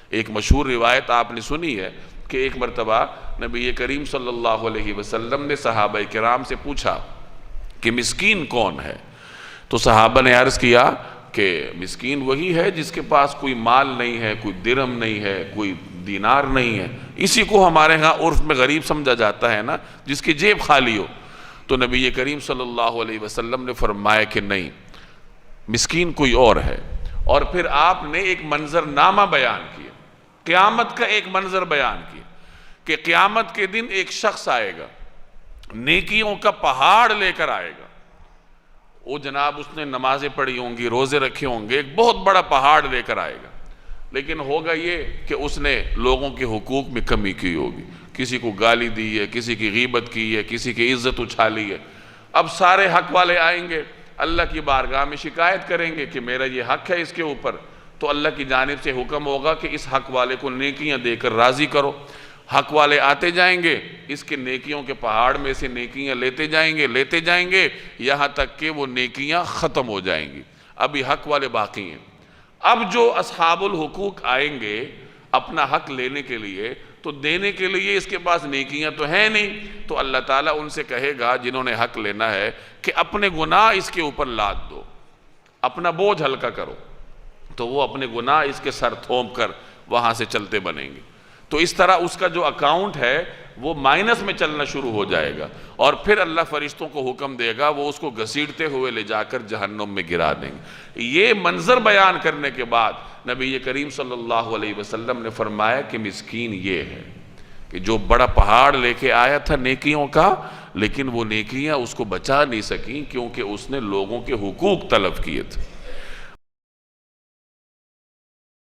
ایک مشہور روایت آپ نے سنی ہے کہ ایک مرتبہ نبی کریم صلی اللہ علیہ وسلم نے صحابہ کرام سے پوچھا کہ مسکین کون ہے؟ تو صحابہ نے عرض کیا کہ مسکین وہی ہے جس کے پاس کوئی مال نہیں ہے، کوئی درہم نہیں ہے، کوئی دینار نہیں ہے، اسی کو ہمارے ہاں عرف میں غریب سمجھا جاتا ہے نا، جس کی جیب خالی ہو۔ تو نبی کریم صلی اللہ علیہ وسلم نے فرمایا کہ نہیں، مسکین کوئی اور ہے۔ اور پھر آپ نے ایک منظر نامہ بیان کیا، قیامت کا ایک منظر بیان کیا کہ قیامت کے دن ایک شخص آئے گا، نیکیوں کا پہاڑ لے کر آئے گا۔ وہ جناب اس نے نمازیں پڑھی ہوں گی، روزے رکھے ہوں گے، ایک بہت بڑا پہاڑ لے کر آئے گا، لیکن ہوگا یہ کہ اس نے لوگوں کے حقوق میں کمی کی ہوگی، کسی کو گالی دی ہے، کسی کی غیبت کی ہے، کسی کی عزت اچھالی ہے۔ اب سارے حق والے آئیں گے، اللہ کی بارگاہ میں شکایت کریں گے کہ میرا یہ حق ہے اس کے اوپر، تو اللہ کی جانب سے حکم ہوگا کہ اس حق والے کو نیکیاں دے کر راضی کرو۔ حق والے آتے جائیں گے، اس کے نیکیوں کے پہاڑ میں سے نیکیاں لیتے جائیں گے یہاں تک کہ وہ نیکیاں ختم ہو جائیں گی، ابھی حق والے باقی ہیں۔ اب جو اصحاب الحقوق آئیں گے اپنا حق لینے کے لیے، تو دینے کے لیے اس کے پاس نیکیاں تو ہیں نہیں، تو اللہ تعالیٰ ان سے کہے گا جنہوں نے حق لینا ہے کہ اپنے گناہ اس کے اوپر لاد دو، اپنا بوجھ ہلکا کرو، تو وہ اپنے گناہ اس کے سر تھوم کر وہاں سے چلتے بنیں گے۔ تو اس طرح اس کا جو اکاؤنٹ ہے وہ مائنس میں چلنا شروع ہو جائے گا، اور پھر اللہ فرشتوں کو حکم دے گا، وہ اس کو گھسیٹتے ہوئے لے جا کر جہنم میں گرا دیں گے۔ یہ منظر بیان کرنے کے بعد نبی کریم صلی اللہ علیہ وسلم نے فرمایا کہ مسکین یہ ہے کہ جو بڑا پہاڑ لے کے آیا تھا نیکیوں کا، لیکن وہ نیکیاں اس کو بچا نہیں سکیں کیونکہ اس نے لوگوں کے حقوق طلب کیے تھے۔